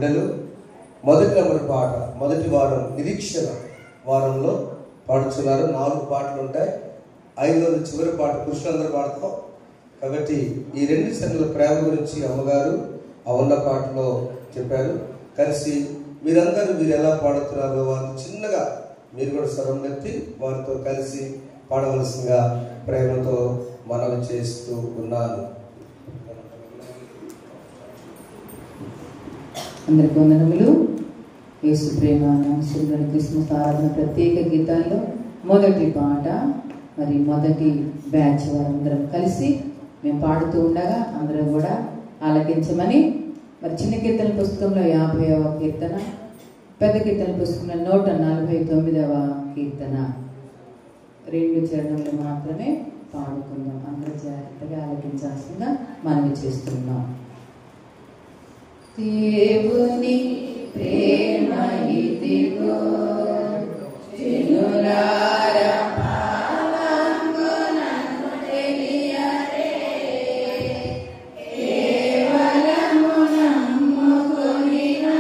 బిడ్డలు మొదటి నెంబర్ పాట మొదటి వారం నిరీక్షణ వారంలో పాడుతున్నారు. 4 పాటలు ఉంటాయి. 5వ చివరి పాట పురుషులందరూ పాడతాం కాబట్టి ఈ 2 సంఘాల ప్రేమ గురించి అమ్మగారు ఆ ఉన్న పాటలో చెప్పారు. కలిసి మీరందరూ మీరు ఎలా పాడుతున్నారో వారిని చిన్నగా మీరు కూడా స్వరం ఎత్తి వారితో కలిసి పాడవలసిందిగా ప్రేమతో మనవి చేస్తూ ఉన్నాను. అందరికీ వందనములు. యేసు ప్రేమ నామమున క్రిస్మస్ ఆరాధన ప్రత్యేక గీతాల్లో మొదటి పాట మరి మొదటి బ్యాచ్ వారందరం కలిసి మేము పాడుతూ ఉండగా అందరూ కూడా ఆలకించమని మరి చిన్న కీర్తన పుస్తకంలో 50వ కీర్తన, పెద్ద కీర్తన పుస్తకంలో 149వ కీర్తన 2 చరణములు మాత్రమే పాడుకుందాం. అందరూ జాగ్రత్తగా ఆలకించాల్సిందిగా మనవి చేస్తున్నాం. దేవుని ప్రేమ ఇదిగో జనులారా పావంగు నన్ను తెలియరే, కేవలము నమ్ముకొనినా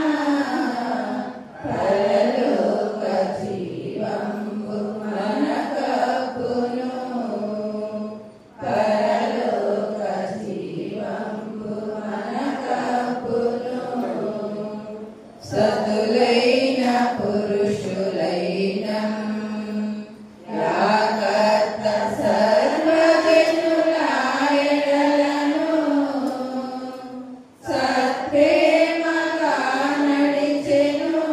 పరలోక జీవంబు మనకప్పును, పరలోక జీవంబు మనకప్పును. సతులైన పురుషులైన యాకర్త సర్వజనులాయడలను సత్ప్రేమగా నడిచెను,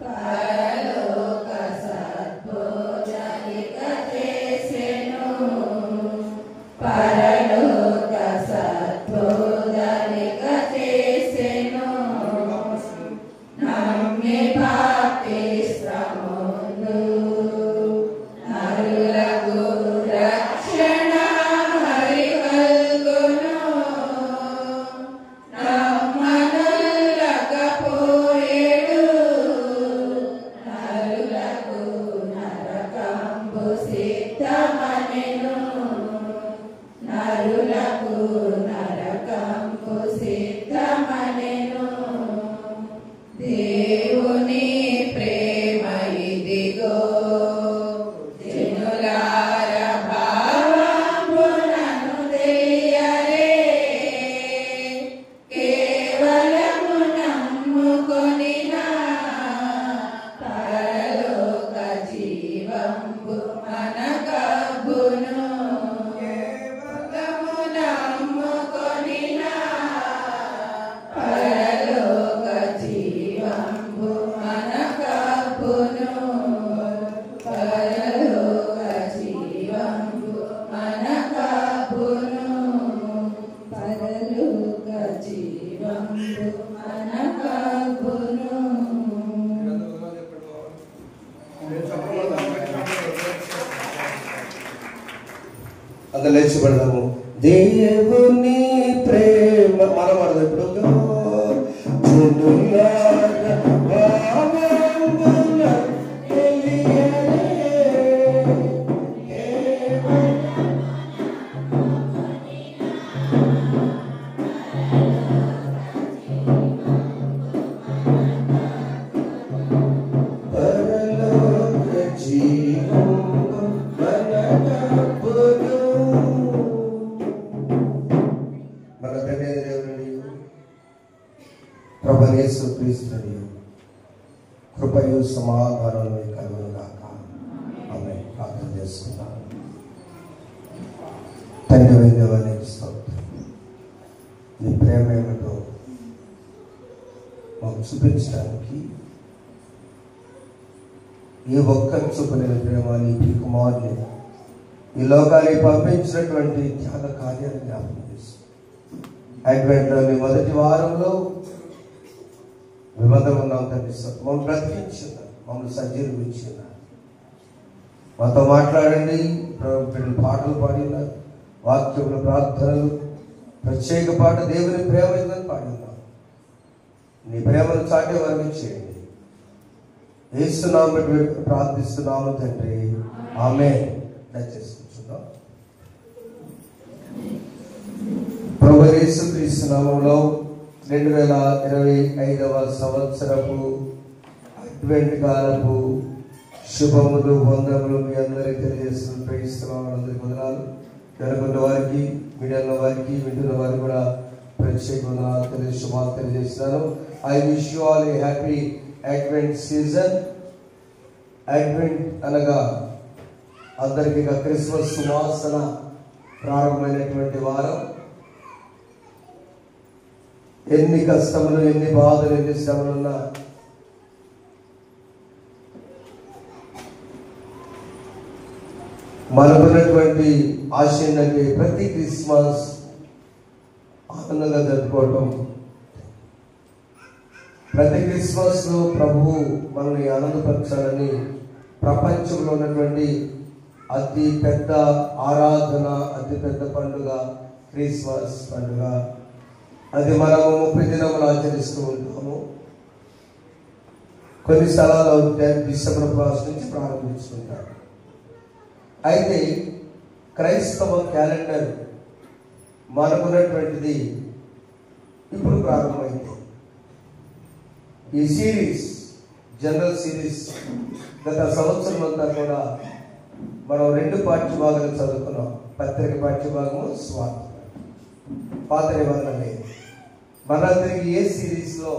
పరలోక సద్బోధనిక చేసెను, పరలోక సద్బోధనిక చేసెను. నమ్మి బాప్తిస్మమును నరులకు రక్షణ మరి కల్గును, నమ్మనల్లకపోయేడు నరులకు నరకంబు సిద్ధమనెను, నరులకు నరకంబు సిద్ధమనెను. దేవుని ప్రేమ ఇదిగో జనులార భావంబు నన్ను తెలియరే, కేవలము నమ్ముకొనినా పరలోక జీవంబు మనకబ్బును, కేవలము నమ్ముకొనినా పరలోక జీవంబు మనకబ్బును, పరలోక జీవంబు మనకబ్బును, పరలోక జీవంబు మనకబ్బును. అందరూ లేచి పడదాము. దేవుని ప్రేమ మనం పడదాం ఇప్పుడు. జనులారా భావంబు నన్ను తెలియరే, పరలోక జీవంబు మనకబ్బును. మన తండ్రి దేవుని ప్రభువైన యేసు క్రీస్తుని కృపయు సమాధానం కలుగును గాక. ఆమేన్. ప్రార్థన చేసుకుందాం. తండ్రి దేవానికి స్తోత్రం. నీ ప్రేమ ఏమిటో మాకు చూపించడానికి ఈ ఒక్క చూపలేని ప్రేమ నీ కుమారుని ఈ లోకానికి పంపించినటువంటి త్యాగ కార్యాన్ని జ్ఞాపకం చేసి అడ్వెంట్లోని మొదటి వారంలో విమతం ఉన్నాం తండ్రి. మమ్మల్ని బ్రతికించిన, మమ్మల్ని సజీవించిన, మాతో మాట్లాడండి. పిల్లలు పాటలు పాడినారు, వాక్యములు ప్రార్థనలు, ప్రత్యేక పాట దేవుని ప్రేమ ఇదని పాడినాం. నీ ప్రేమను చాటే వరకు చేయండి. యేసునామమున ప్రార్థిస్తున్నాము తండ్రి. ఆమేన్. దయచేసి కూర్చుందాం. ప్రభు యేసు క్రీస్తు నామములో 2025వ సంవత్సరపు అడ్వెంట్ కాలపు శుభములు వందములు మీ అందరికీ తెలియజేస్తున్నాను. ప్రేమిస్తున్నాను. అందరికీ వందనాలు. జరుగుతున్న వారికి, మీడియాలో వారికి, వింటున్న వారికి కూడా ప్రత్యేక వందనాలు శుభాలు తెలియజేస్తున్నాను. I wish you all A happy advent season. Advent అనగా అందరికీ క్రిస్మస్ సువాసన ప్రారంభమైనటువంటి వారం. ఎన్ని కష్టములు, ఎన్ని బాధలు, ఎన్ని శ్రమలున్నా మనకున్నటువంటి ఆశ ఏంటంటే ప్రతి క్రిస్మస్ ఆనందంగా జరుపుకోవటం. ప్రతి క్రిస్మస్ లో ప్రభువు మనల్ని ఆనందపరచాలని ప్రపంచంలో ఉన్నటువంటి అతి పెద్ద ఆరాధన, అతి పెద్ద పండుగ క్రిస్మస్ పండుగ. అది మనము 30 దినములు ఆచరిస్తూ ఉంటాము. కొన్ని స్థలాల్లో డిసెంబర్ 1 నుంచి ప్రారంభించుకుంటారు. అయితే క్రైస్తవ క్యాలెండర్ మనకున్నటువంటిది ఇప్పుడు ప్రారంభమైంది. ఈ సిరీస్, జనరల్ సిరీస్ గత సంవత్సరం అంతా కూడా మనం 2 పాఠ్య భాగాలు చదువుకున్నాం. పత్రిక పాఠ్య భాగము, స్వార్థ, పాత నిబంధనలే. మన తిరిగి ఏ సిరీస్ లో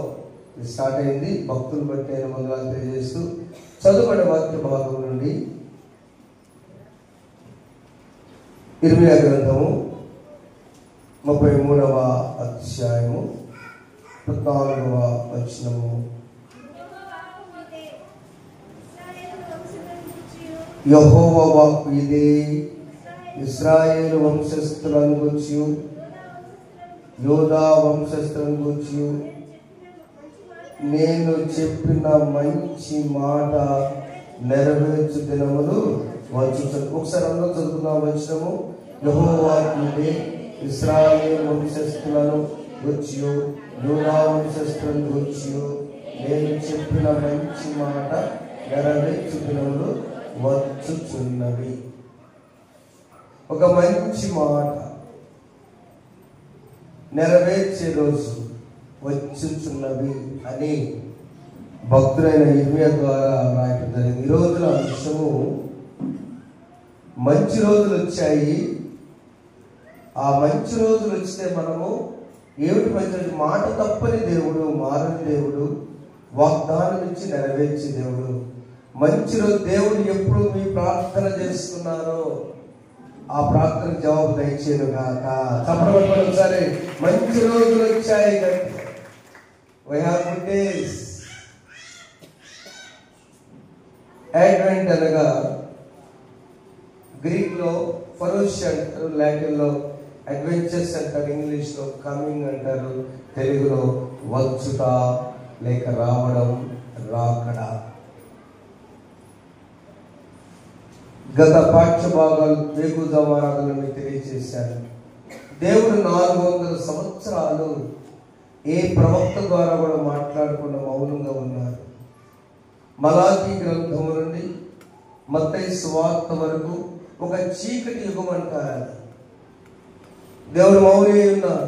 స్టార్ట్ అయింది. భక్తులు బట్టి అయిన వందనాలు తెలియజేస్తూ చదువుకునే వాక్య భాగం నుండి ఇర్మియా గ్రంథము 33వ అధ్యాయము 14వ వచనము. యెహోవా వాక్కు ఇదే, ఇశ్రాయేలు వంశస్థులను గూర్చి, యోధా వంశస్థులను గూర్చి నేను చెప్పిన మంచి మాట నెరవేర్చు దినములు వచ్చు. ఒకసారి అందరూ చదువుకున్న వచనము. యెహోవా వాక్కు ఇదే, ఇశ్రాయేలు వంశస్థులను గూర్చి, యోధా వంశస్థులను గూర్చి నేను చెప్పిన మంచి మాట నెరవేర్చు దినములు వచ్చుచున్నవి. ఒక మంచి మాట నెరవేర్చే రోజు వచ్చుచున్నవి అని భక్తులైన ఇర్మియా ద్వారా రాయటం జరిగింది. ఈ రోజున విషయము మంచి రోజులు వచ్చాయి. ఆ మంచి రోజులు వస్తే మనము ఏమిటి మంచి రోజు? మాట తప్పని దేవుడు, మారని దేవుడు, వాగ్దానం ఇచ్చి నెరవేర్చే దేవుడు. మంచి రోజు దేవుడు ఎప్పుడు మీ ప్రార్థన చేస్తున్నారో ఆ ప్రార్థన జవాబు దయచేయను గాక. తప్పకుండా ఒకసారి మంచి రోజులు వచ్చాయి. We have good days. Advent అనగా గ్రీక్ లో ఫరోష్ అంటారు, లాటిన్ లో అడ్వెంచర్స్ అంటారు, ఇంగ్లీష్ లో కమింగ్ అంటారు, తెలుగులో వచ్చుట లేక రావడం, రాకడ. గత పాఠ్య భాగాలు వేకుజామారాధనని తెలియజేశారు. దేవుడు 400 సంవత్సరాలు ఏ ప్రవక్త ద్వారా కూడా మాట్లాడకుండా మౌనంగా ఉన్నారు. మలాకీ గ్రంథము నుండి మత్తయి సువార్త వరకు ఒక చీకటి యుగం అంటారు. దేవుడు మౌనమై ఉన్నారు.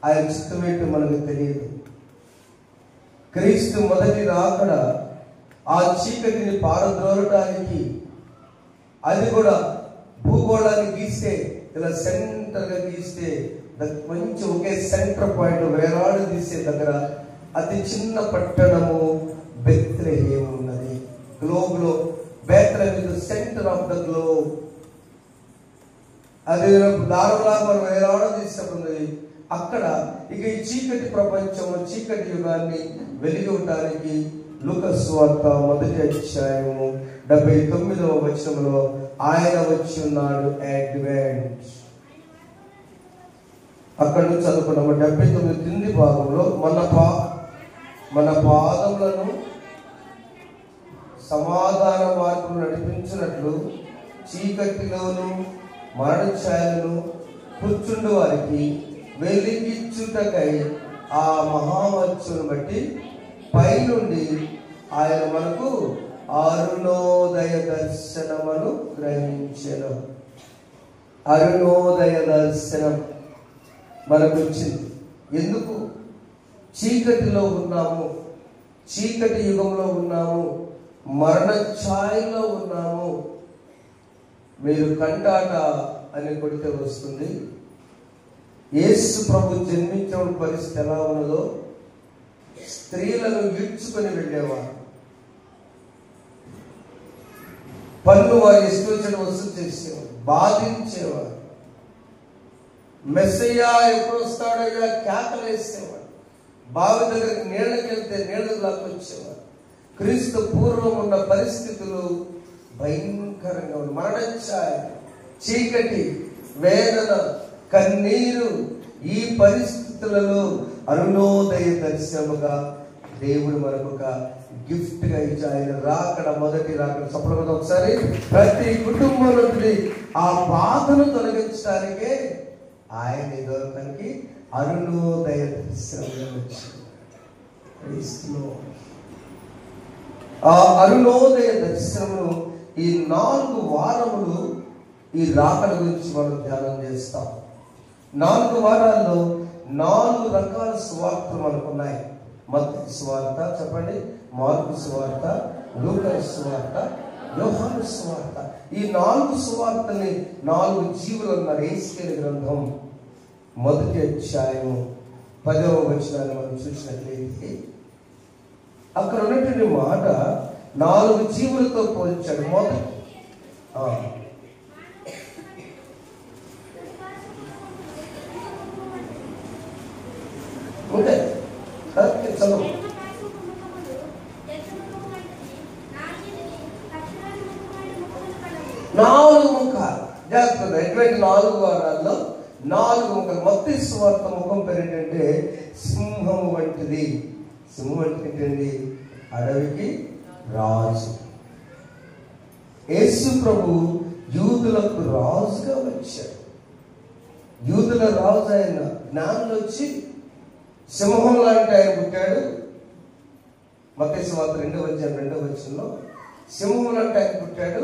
ఆయన చిత్తమేంటో మనకు తెలియదు. క్రీస్తు మొదటి రాకడ ఆ చీకటిని పారద్రోలటానికి, అది కూడా భూగోళాన్ని గీస్తే ఇలా సెంటర్ గా గీస్తే మంచి ఒకే సెంటర్ పాయింట్ వేలాడు తీసే దగ్గర అతి చిన్న పట్టణము బెత్లెహేము ఉన్నది. గ్లోబ్ లో Bethlehem is the centre of the globe. అది దారులా మనం వేలాడు తీసినప్పుడు అక్కడ ఇక ఈ చీకటి ప్రపంచము, చీకటి యుగాన్ని వెలిగొట్టడానికి లూకా సువార్త 1వ అధ్యాయము 79వ వచనంలో ఆయన వచ్చి ఉన్నాడు. అడ్వెంట్ అక్కడ నుంచి చదువుకున్నాము. 79 కింది భాగంలో మన పాదములను సమాధాన మార్గం నడిపించినట్లు చీకటిలోను మరణ ఛాయలను కూర్చుండు వారికి వెలిగించుటకై ఆ మహావచ్చును బట్టి పైనుండి ఆయన మనకు అరుణోదయ దర్శనమును గ్రహించెను. అరుణోదయ దర్శనం మనకు వచ్చింది. ఎందుకు? చీకటిలో ఉన్నాము, చీకటి యుగంలో ఉన్నాము, మరణ ఛాయలో ఉన్నాము. మీరు కంటాట అని కొడితే వస్తుంది. యేసు ప్రభు జన్మించిన పరిస్థితి ఎలా ఉన్నదో, స్త్రీలను ఈడ్చుకొని వెళ్ళేవారు. పన్ను వారి ఇష్టం వసూలు చేసేవారు, బాధించేవారు. మెస్సయ్యా ఎప్పుడు వస్తాడయ్యా కేకలు వేసేవాడు. బావి దగ్గరికి నీళ్ళకి వెళ్తే నీళ్ళకు లాక్కొచ్చేవారు. క్రీస్తు పూర్వం ఉన్న పరిస్థితులు భయంకరంగా ఉన్నాయి. మరణఛాయ, చీకటి, వేదన, కన్నీరు. ఈ పరిస్థితులలో అరుణోదయ దర్శనముగా దేవుడు మనకు ఒక గిఫ్ట్ గా ఇచ్చి ఆయన రాకడ, మొదటి రాకడ సఫలం. ఒకసారి ప్రతి కుటుంబంలో ఆ బాధను తొలగించడానికే ఆయన దొరకడానికి అరుణోదయ దర్శనంగా వచ్చింది. ఆ అరుణోదయ దర్శనమును ఈ 4 వారములు ఈ రాకడ గురించి మనం ధ్యానం చేస్తాం. 4 వారాల్లో 4 రకాల సువార్తలు మనకు ఉన్నాయి. మత్తయి సువార్త చెప్పండి, మార్కు సువార్త, లూకా సువార్త, యోహాను సువార్త. ఈ 4 సువార్తని 4 జీవులు ఉన్నారు. యేసుకేలు గ్రంథం 1వ అధ్యాయం 10వ వచనాన్ని మనం చూసినట్లయితే అక్కడ ఉన్నటువంటి మాట 4 జీవులతో పోల్చాడు. చదువు. 4 ముఖాలు జాగ్రత్త. ఎటువంటి 4 వారాల్లో 4 ముఖాలు. మత్తయి సువార్త ముఖం పేరు ఏంటంటే సింహము వంటిది. సింహం అంటే ఏంటండి? అడవికి రాజు. యేసు ప్రభు యూదులకు రాజుగా వచ్చాడు. యూదుల రాజు ఆయన. జ్ఞానులు వచ్చి సింహం లాంటి ఆయన పుట్టాడు. మత్తయి సువార్త 2వ అధ్యాయం 2వ వచనంలో సింహం లాంటి ఆయన పుట్టాడు.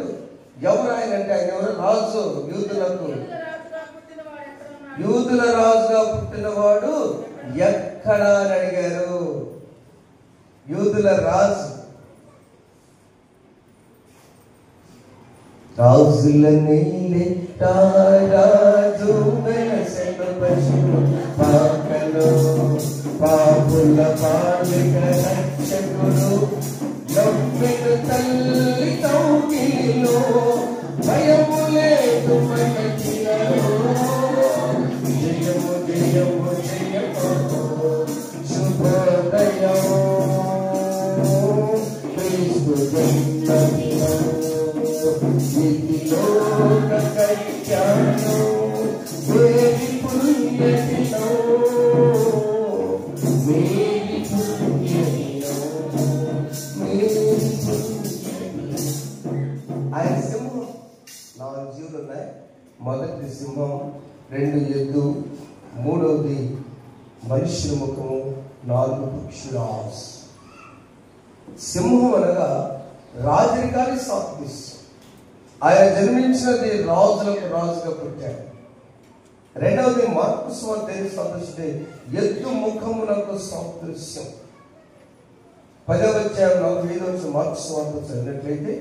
ఎవరు ఆయన అంటే ఆయన ఎవరు? రాజు. యూదుల రాజుగా పుట్టినవాడు ఎక్కడా అని అడిగారు. యూదుల రాజు. రాజులని రాజు పాకలో పాపుల పాలిక రక్షకుడు నవ్వెను తల్లి కౌగిలిలో భయము లేదు మనకిలో. జయము జయము జయము శుభోదయం క్రీస్తు జన్మదినం లోక కళ్యాణం వేరి పుణ్యదినం మేరి పుణ్యదినం మేరి పుణ్యదినం. ఆయన సింహం. 4 జీవులు ఉన్నాయి. మొదటి సింహం, 2 ఎద్దు, 3వది మనుష్యుల ముఖము, 4 పక్షుల ఆస్. సింహం అనగా రాజరికాన్ని సాధిస్తుంది. ఆయన జన్మించినది రాజులకు రాజుగా పుట్టాడు. 2వది మార్కు సువార్త సందర్శిస్తే ఎద్దు ముఖమునకు సాదృశ్యం. 10వ అధ్యాయం 45వ వచనం మార్కు సువార్త చదివినట్లయితే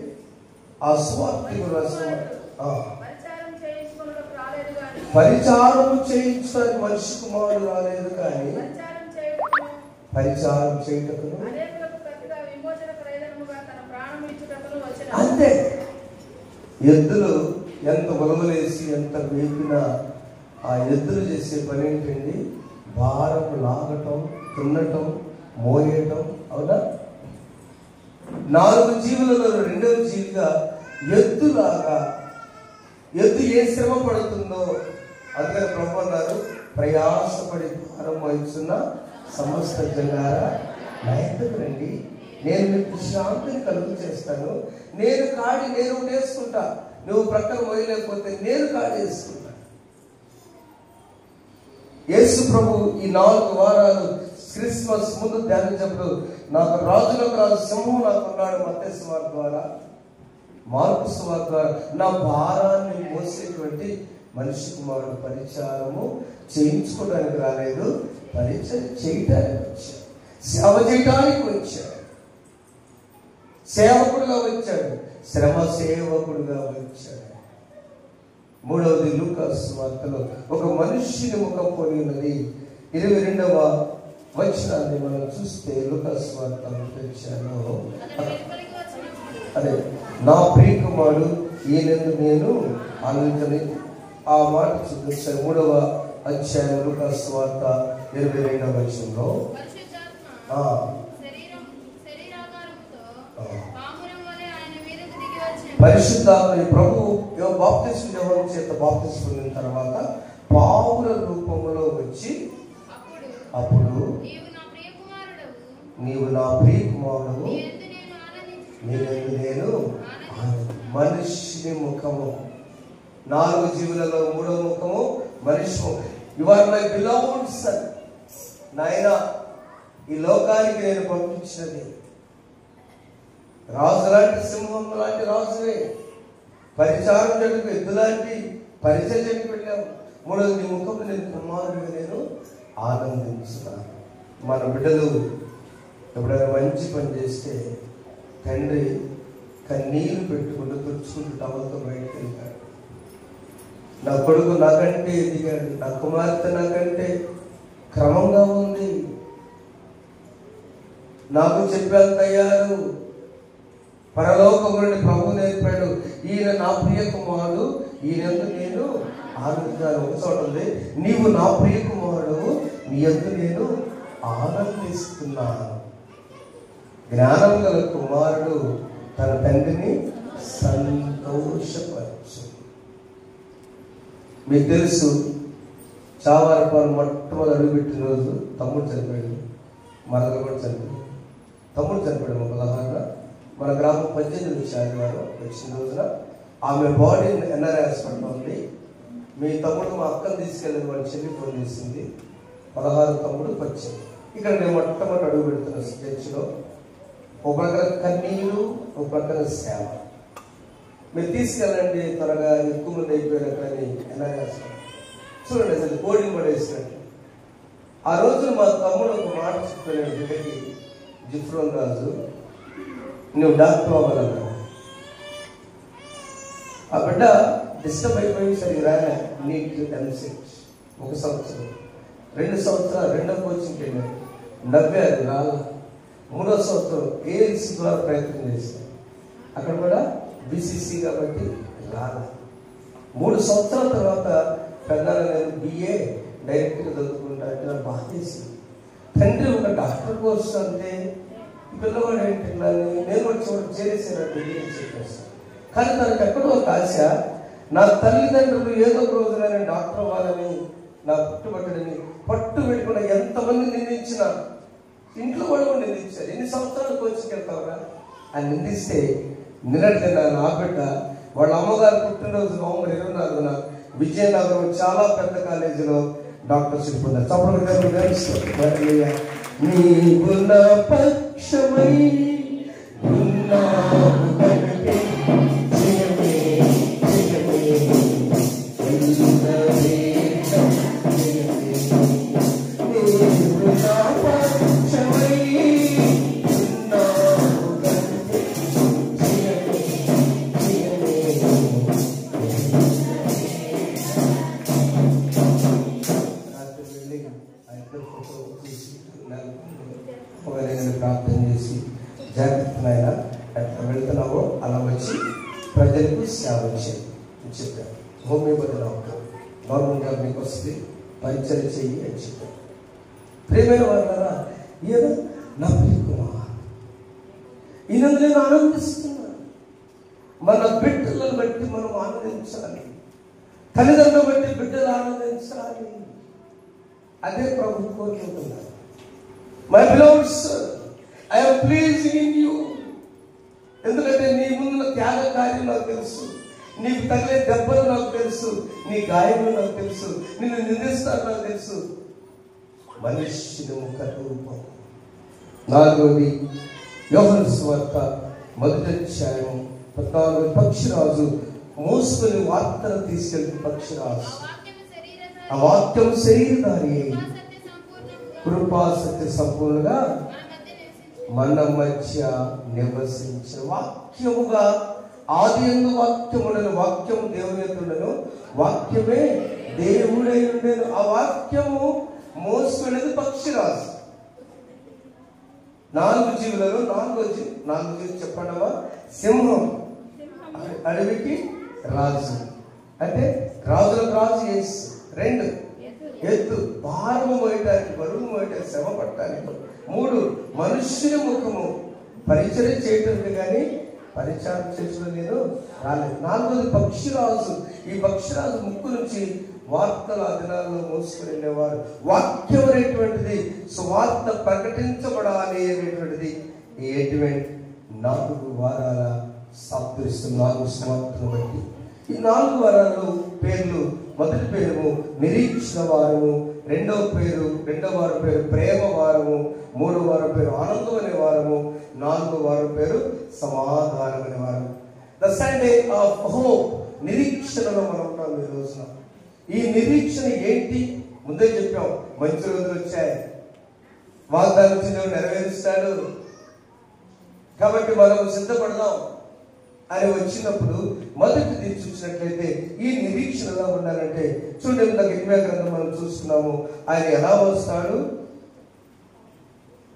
ఆ సువార్తకు రాసిన పరిచారము చేయించడానికి మనిషి కుమారుడు రాలేదు, కానీ పరిచారం చేయుటకును అంతే. ఎద్దులు ఎంత ఉలవలేసి ఎంత వేపినా ఆ ఎద్దులు చేసే పని ఏంటండి? భారం లాగటం, తిన్నటం, మోయటం. అవునా? 4 జీవులలో 2వ జీవిగా ఎద్దులాగా. ఎద్దు ఏ శ్రమ పడుతుందో అందుకని ప్రభు అన్నారు, ప్రయాసపడి భారం వహిస్తున్న సమస్త జనారా నా ఎద్దుకు రండి, నేను మీకు శాంతిని కలుగు చేస్తాను. నేను వేసుకుంటా, నువ్వు ప్రక్కన మోయలేకపోతే నేను కాడి వేసుకుంటా. యేసు ప్రభు ఈ 4 వారాలు క్రిస్మస్ ముందు ధ్యానించినప్పుడు నాకు రాజులకు రాజు సింహం నాకున్నాడు. మత్తయి సువార్త ద్వారా, మార్కు సువార్త ద్వారా నా భారాన్ని మోసేటువంటి మనిషి కుమారుడు పరిచారము చేయించుకోవడానికి రాలేదు, పరిచయం చేయటానికి వచ్చాడు. సేవ చేయడానికి వచ్చాడు, సేవకుడుగా వచ్చాడు, శ్రమ సేవకుడుగా వచ్చాడు. మూడవది లూకాసు వార్తలో ఒక మనుష్యుని ముఖం పోలి ఉన్నది. 22వ వచనాన్ని మనం చూస్తే లూకాసు వార్త తెచ్చాను. అదే నా ప్రియకుమారుడు ఈయనందు నేను ఆనందించని ఆ మాట చూపించాను. 3వ అధ్యాయం లూకాసు వార్త 22వ వచనంలో పరిశుద్ధాత్మ ప్రభు బాప్తిస్మం యోహాను చేత బాప్తిస్మం పొందిన తర్వాత పావుల రూపంలో వచ్చి అప్పుడు నీవు నా ప్రియ కుమారుడు నేను మనిషి ముఖము, 4 జీవులలో 3వ ముఖము మనిషి ముఖం. You are my beloved son. నాయనా, ఈ లోకానికి నేను పంపించినది రాజు లాంటి సింహం లాంటి రాజువే, పరిచారం జట్టుకు ఎద్దులాంటి పరిచర్యకు వెళ్ళాము. 3వ ముఖం నేను కుమారుడిగా నేను ఆనందించున్నాను. మన బిడ్డలు ఎప్పుడైనా మంచి పని చేస్తే తండ్రి కన్నీరు పెట్టుకుంటూ తుడుచుకుంటూ టవల్తో బయటకు వెళ్తాడు. నా కొడుకు నాకంటే ఎదిగాడు, నా కుమార్తె నాకంటే క్రమంగా ఉంది, నాకు చెప్పేంతయ్యారు. పరలోకముని ప్రభు నేర్పాడు, ఈయన నా ప్రియ కుమారుడు, ఈయనందు నేను ఆనందించాను. ఒక చోట ఉంది, నీవు నా ప్రియ కుమారుడు, నీ యందు నేను ఆనందిస్తున్నాను. జ్ఞానం గల కుమారుడు తన తండ్రిని సంతోషపరచు. మీకు తెలుసు, చావారపాలు మొట్టమొదటి అడుగుపెట్టిన రోజు తమ్ముడు చనిపోయాడు, మరొకరు కూడా చనిపోయాడు. తమ్ముడు చనిపోయాడు 16న. మన గ్రామం 18 ఆదివారం వచ్చిన రోజున ఆమె బాడీ ఎన్ఆర్ఐ హాస్పిటల్లో ఉంది. మీ తమ్ముడు మా అక్కను తీసుకెళ్ళిన వాళ్ళ చెల్లి ఫోన్ చేసింది. 16 తమ్ముడు 18. ఇక్కడ నేను మొట్టమొదటి అడుగు పెడుతున్న చర్చిలో ఒక ప్రక్కన కన్నీరు, ఒక ప్రక్కన సేవ. మీరు తీసుకెళ్ళండి, త్వరగా ఎక్కువ మంది అయిపోయారు కానీ ఎన్ఆర్ఐ హాస్పిటల్. చూడండి, అసలు కోడిని పడేసినట్టు. ఆ రోజు మా తమ్ముడు ఒక మాట చెప్పాడు బిడ్డకి, జిఫ్రోన్ రాజు, నువ్వు డాక్టర్ అవ్వాలన్నా. ఆ బిడ్డ డిస్టర్బ్ అయిపోయి సరే రాలే. నీట్ M6 1 సంవత్సరం, 2 సంవత్సరాలు 2వ కోచింగ్కి వెళ్ళాడు, నవ్వారు రాల. 3వ సంవత్సరం ALC ద్వారా ప్రయత్నం చేశాను, అక్కడ కూడా BCC కాబట్టి రాల. 3 సంవత్సరాల తర్వాత పెద్దలు నేను BA డైరెక్ట్గా చదువుకుంటా అంటే నాకు బాగా చేసింది. తండ్రి ఒక డాక్టర్ కోర్సు అంటే పిల్లవాడు ఏంటి, నేను వచ్చి చేసేసినట్టు చెప్పేస్తాను. కానీ తనకు ఎక్కడో ఒక ఆశ, నా తల్లిదండ్రులు ఏదో ఒక రోజున నేను డాక్టర్ అవ్వాలని, నా పుట్టుబట్టడని పట్టు పెట్టుకున్న. ఎంతమంది నిందించినా ఇంట్లో వాళ్ళు నిందించారు. ఎన్ని సంవత్సరాలు కోచింగ్కి వెళ్తావరా అని నిందిస్తే, నిన్నటి నా బిడ్డ వాళ్ళ అమ్మగారు పుట్టినరోజు నవంబర్ 24న విజయనగరం చాలా పెద్ద కాలేజీలో డాక్టర్షిప్ పొందారు. చప్పుడు నీవు నా పక్షమై ఉన్నావు కనుకే జయమే జయమే జయమే. నీవు నా పక్షమై ఉన్నావు కనుకే జయమే జయమే. రాత్రి వెళ్ళి ఆ ఇద్దరు ఫోటో తీసి ప్రార్థన చేసి, జాగ్రత్త నాయన, ఎట్లా వెళ్తున్నావో అలా వచ్చి ప్రజలకు సేవ చేయాలి చెప్పారు. హోమియోపతి డాక్టర్ గవర్నమెంట్ జాబ్ మీకు వస్తుంది, పరిచయం చెయ్యి అని చెప్పారు. ప్రేమైన వాళ్ళారా, ఈయన నా ప్రియ కుమారుడు, ఈయన నేను ఆనందిస్తున్నాను. మన బిడ్డలను బట్టి మనం ఆనందించాలి, తల్లిదండ్రులను బట్టి బిడ్డలు ఆనందించాలి. అదే ప్రభు కోరుకుంటున్నారు. My beloved son, I am pleasing in you. ఎందుకంటే నీ ముందున్న త్యాగ కార్యం నాకు తెలుసు, నీకు తగిలే దెబ్బలు నాకు తెలుసు, నీ గాయములు నాకు తెలుసు, నిన్ను నిందిస్తాను నాకు తెలుసు. మనిషిని ముఖ రూపం. 4వది యోహాను సువార్త 1వ అధ్యాయం 14. పక్షిరాజు మోసుకొని వార్తను తీసుకెళ్తే పక్షిరాజు ఆ వాక్యం శరీరధారి అయి కృపా సత్య సంపూర్ణంగా మన మధ్య నివసించిన వాక్యముగా, ఆదియందు వాక్యములను, వాక్యము దేవుని యందుండెను, వాక్యమే దేవుడై ఉండెను. ఆ వాక్యము మోసుకునేది పక్షిరాజు. 4 జీవులలో 4 జీవులు చెప్పండవా? సింహం, అడవికి రాజు, అంటే రాజులకు రాజు యేసు. 2 ఎద్దు, భారము మోయటానికి, బరువు మోయటానికి, శ్రమ పడటానికి. 3 మనుష్యుని ముఖము, పరిచయం చేయటానికి కానీ పరిచారం చేసిన నేను రాలేదు. 4వది పక్షిరాజు. ఈ పక్షిరాజు ముక్కు నుంచి వార్తలు ఆ దినాల్లో మోసుకుని వెళ్ళేవారు. వాక్యం అనేటువంటిది, సువార్త ప్రకటించబడాలి అనేటువంటిది ఈ అడ్వెంట్ 4 వారాల సాదృశ్యం. 4 సువార్తలు బట్టి ఈ 4 వారాలు పేర్లు. మొదటి పేరు నిరీక్షణ వారము, రెండవ వారం పేరు ప్రేమ వారము, 3వ వారం పేరు ఆనందం అనే వారము, 4వ వారం పేరు సమాధానం అనే వారము. ద సండే ఆఫ్ హోప్, నిరీక్షణలో మనం ఉన్నాం ఈ రోజున. ఈ నిరీక్షణ ఏంటి? ముందే చెప్పాం, మంచి రోజులు వచ్చాయి, వాగ్దానం దేవుడు నెరవేరుస్తాడు, కాబట్టి మనం సిద్ధపడదాం అని వచ్చినప్పుడు మొదటిది చూసినట్లయితే ఈ నిరీక్షణలో ఉండాలంటే చూడండి, ఇందాక ఇర్మియా గ్రంథం మనం చూస్తున్నాము. ఆయన ఎలా వస్తాడు?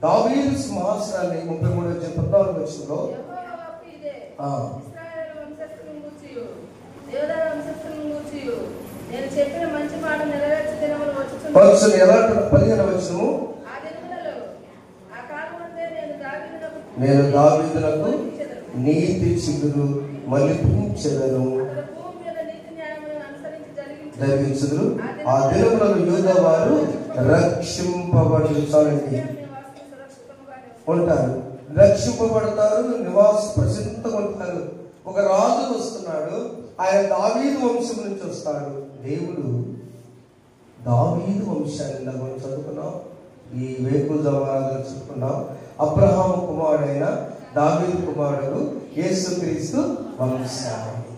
దావీదు సింహాసనాన్ని 33-14 వచనంలో ఎలా 15వ వచనము, నేను దావీదునకు నీతి చిగురు మలిపించెదను, జరిగించుదురు. ఆ దినములను యూదా వారు రక్షింపబడుతారండి ఉంటారు, రక్షింపబడతారు, నివాస ప్రసిద్ధంగా ఉంటారు. ఒక రాజు వస్తున్నాడు, ఆయన దావీదు వంశం నుంచి వస్తాడు. దేవుడు దావీదు వంశాన్ని మనం చదువుకున్నాం, ఈ వేకుజావారాధన చదువుకున్నాం. అబ్రహాము కుమారుడైన దావీదు కుమారుడు యేసుక్రీస్తు వంశాన్ని.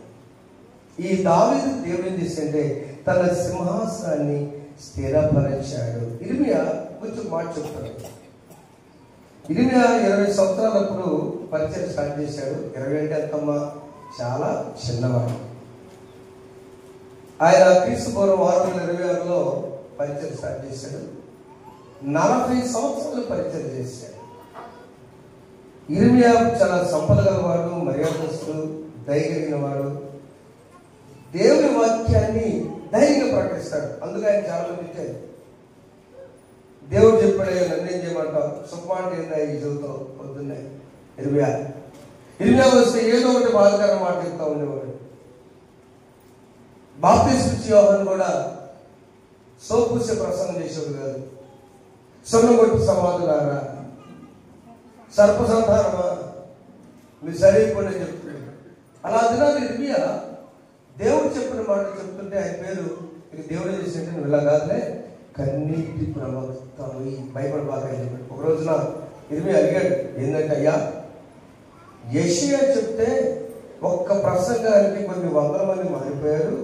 ఈ దావీదు దేవుడు ఏం చేసింటే తన సింహాసనాన్ని స్థిరపరిచాడు. ఇర్మియా కొంచెం మాట చెప్తాడు. ఇర్మియా 20 సంవత్సరాలప్పుడు పరిచయం స్టార్ట్ చేశాడు. 20 అంటే ఎంతమ్మా? చాలా చిన్నవాడు. ఆయన క్రీస్తు పూర్వం 626లో పరిచయం స్టార్ట్ చేశాడు. 40 సంవత్సరాలు పరిచయం చేశాడు. ఇర్మియా చాలా సంపద గలవాడు, మర్యాదస్తుడు, దయగలిగిన వాడు. దేవుని వాక్యాన్ని ధైర్యంగా ప్రకటిస్తాడు. అందుకే ఆయన చాలా మంది ఇచ్చారు. దేవుడు చెప్పాడు, నన్ను ఏం చేయమంటావు? సుఖమాట ఏందా ఈ జీవితం పొద్దున్నే. ఇర్మియా వస్తే ఏదో ఒకటి బాధకరమైన మాట చెప్తా ఉండేవాడు. బాప్తిస్మిచ్చి యోహాను కూడా సోపూసే ప్రసంగం చేసేవాడు కాదు. సొన్నగొట్టి సమాధులారా, సర్ప సంతానమా, మీరు సరైపోయిన చెప్తున్నాడు. అలా దినాలు ఇర్మియా దేవుడు చెప్పిన మాట చెప్తుంటే ఆయన పేరు ఇక దేవుడు చేసేంటే నువ్వు ఇలా కాదులే, కన్నీటి ప్రవక్త, బైబిల్ బాగా చెప్పాడు. ఒక రోజున ఇర్మియా అడిగాడు, ఏంటంటే అయ్యా యెషయా చెప్తే ఒక్క ప్రసంగానికి కొన్ని 100 మంది మారిపోయారు,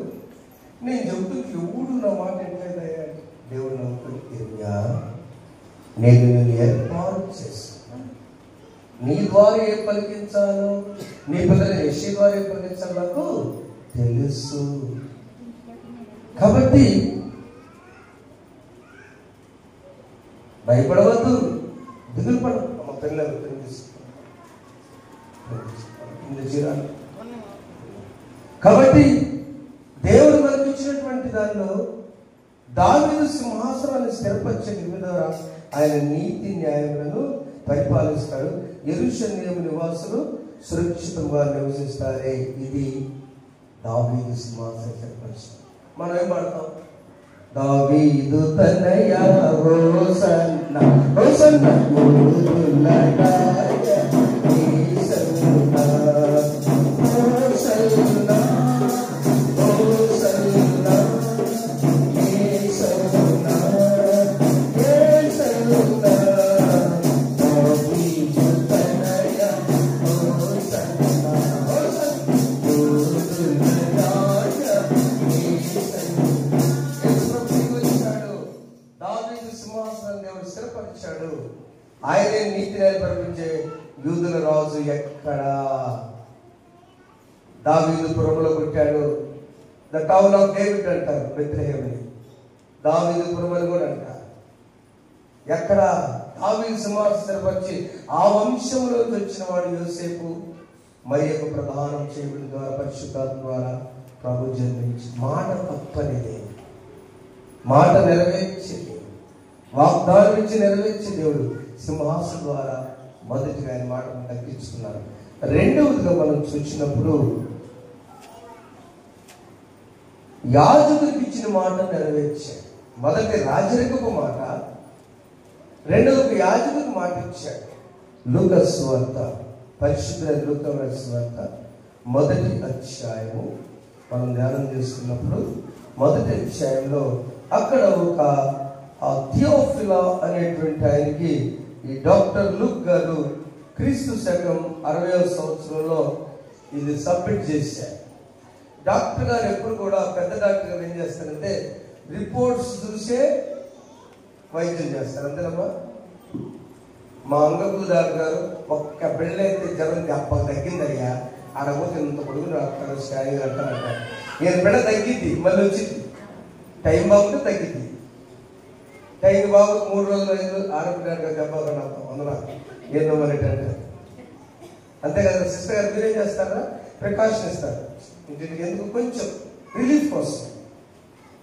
నేను చెబుతూ ఎవడు నా మాట ఎంటయ్యా? దేవుడు నమ్ముకుని, ఇర్మియా నేను నిన్ను ఏర్పాటు చేస్తాను, నీ ద్వారా ఏం పలికించాలో, నీ పిల్లలు యెషయా ద్వారా ఏం పలికించాలో నాకు తెలుసు. కాబట్టి భయపడవద్దు, దిగులు పడు. అమ్మ పిల్లలు కాబట్టి దేవుడు మనకి ఇచ్చినటువంటి దానిలో దావీదు సింహాసనాన్ని స్థిరపరిచే ద్వారా ఆయన నీతి న్యాయములను పరిపాలిస్తాడు. యెరూషలేము నివాసులు సురక్షితంగా నివసిస్తారే. ఇది దావీదు సింహాసనం స్థిరపరిచాడు. మనం ఏం పాడతాం? దావీదు తనయ హోసన్నా హోసన్నా ఆయనే నీతి పరిపించే యూదుల రాజు ఎక్కడా? దావీదు పురములో పుట్టాడు. ద టౌన్ ఆఫ్ డేవిడ్ అంటారు బెత్లెహేముని. దావీదు పురం అని కూడా అంటారు. ఎక్కడ? దావీదు సింహాసనపరిచి ఆ వంశంలోకి వచ్చిన వాడు యోసేపు. మరియకు ప్రధానం చేయడం ద్వారా పరిశుద్ధాత్మ ద్వారా ప్రభు జన్మించి మాట తప్పనిదే, మాట నెరవేర్చింది, వాగ్దానం ఇచ్చి నెరవేర్చి దేవుడు సింహాసనం ద్వారా మొదటిగా ఆయన మాటను తగ్గించుకున్నారు. రెండవదిగా మనం చూసినప్పుడు యాజకుడికి ఇచ్చిన మాట నెరవేర్చాడు. మొదటి రాజరికపు మాట, రెండవది యాజకుడికి మాట ఇచ్చాడు. లూకా సువార్త, పరిశుద్ధ లూకా సువార్త మొదటి అధ్యాయము మనం ధ్యానం చేసుకున్నప్పుడు మొదటి అధ్యాయంలో అక్కడ ఒక థియోఫిలా అనేటువంటి ఆయనకి ఈ డాక్టర్ లూక్ గారు క్రీస్తు శకం 60వ సంవత్సరంలో ఇది సబ్మిట్ చేశారు. డాక్టర్ గారు ఎప్పుడు కూడా, పెద్ద డాక్టర్ గారు ఏం చేస్తారంటే రిపోర్ట్స్ చూసే వైద్యం చేస్తారు, అంతేనమ్మా. మా అంగకులు డాక్టర్ గారు ఒక్క బిళ్ళైతే జ్వరం దెబ్బ తగ్గిందయ్యా, ఆడపోతే ఇంత పొడుగు డాక్టర్ స్కానింగ్ అంటారు. నేను బిడ్డ తగ్గింది, మళ్ళీ వచ్చింది. టైం బాగుంటే తగ్గింది, టైం బాబు 3 రోజులు 5 రోజులు ఆడపిల్లాడుగా దెబ్బ వందన ఎన్నో మరి అంటారు. అంతే కదా సిస్టర్ గారు, మీరేం చేస్తారా? ప్రికాషన్ ఇస్తారు, దీనికి ఎందుకు కొంచెం రిలీఫ్ కోసం.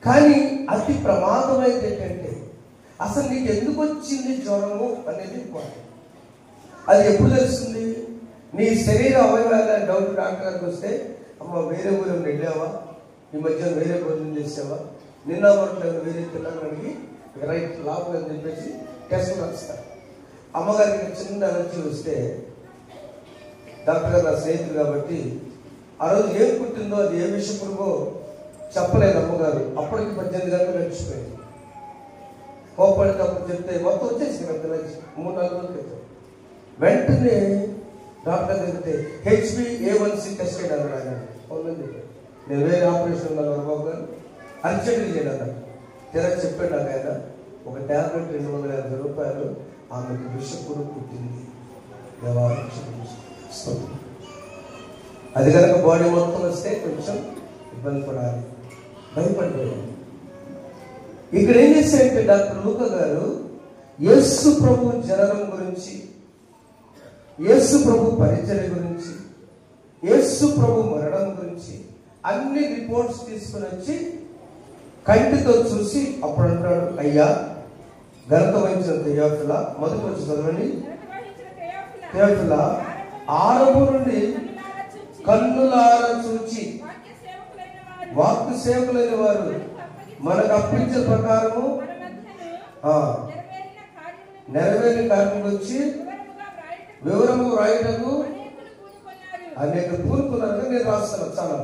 కానీ అతి ప్రమాదమైనది ఏంటంటే అసలు నీకు ఎందుకు వచ్చింది జ్వరము అనేది ఇంపార్టెంట్. అది ఎప్పుడు తెలుస్తుంది? నీ శరీర అవయవాల డౌట్ డాక్టర్ గారికి వస్తే, అమ్మ వేరే ఊరు వెళ్ళావా, ఈ మధ్య వేరే భోజనం చేసావా, నిన్న వరకు వేరే పిల్లలు అడిగి రైట్ లాభం అని చెప్పేసి టెస్ట్ రాస్తారు. అమ్మగారికి చిన్న అలర్జీ వస్తే డాక్టర్ గారు నా స్నేహితులు కాబట్టి ఆ రోజు ఏం పుట్టిందో అది ఏ విషపురుగో చెప్పలేదు అమ్మగారు. అప్పటికి 18 గంటలు గడిచిపోయింది. కోపడితే అప్పుడు చెప్తే మొత్తం వచ్చేసింది. 3-4 రోజుల క్రితం వెంటనే డాక్టర్ చెప్తే HbA1c టెస్ట్ చేయడానికి ఆయన అవునండి, నేను వేరే ఆపరేషన్ ఉన్నాను బాబు గారు, అర్జెంట్గా చేయను అన్నాను. తెర చెప్పాడు నాకు ఆయన, ఒక ట్యాబ్లెట్ 250 రూపాయలు, ఆమెకు విషపురుగు పుట్టింది. అది కనుక బాడీ మొత్తం వస్తే కొంచెం ఇబ్బంది పడాలి, భయపడిపోయాడు. ఇక్కడ ఏం చేశారంటే డాక్టర్ లూకా గారు యేసు ప్రభు జననం గురించి, యేసు ప్రభు పరిచర్య గురించి, యేసు ప్రభు మరణం గురించి అన్ని రిపోర్ట్స్ తీసుకుని వచ్చి కంటితో చూసి అప్పుడు అంటాడు, అయ్యా ఘనత వహించిన థియోఫిలా, మొదటి వచ్చి చదవండి. థియోఫిలా, ఆరంభం నుండి కన్నులార చూచి వాక్కు సేవకులైన వారు మనకు అప్పించే ప్రకారము నెరవేరిన కార్యం వచ్చి వివరము రాయటకు అనేక పూనుకున్నారని నేను రాస్తాను. చాలా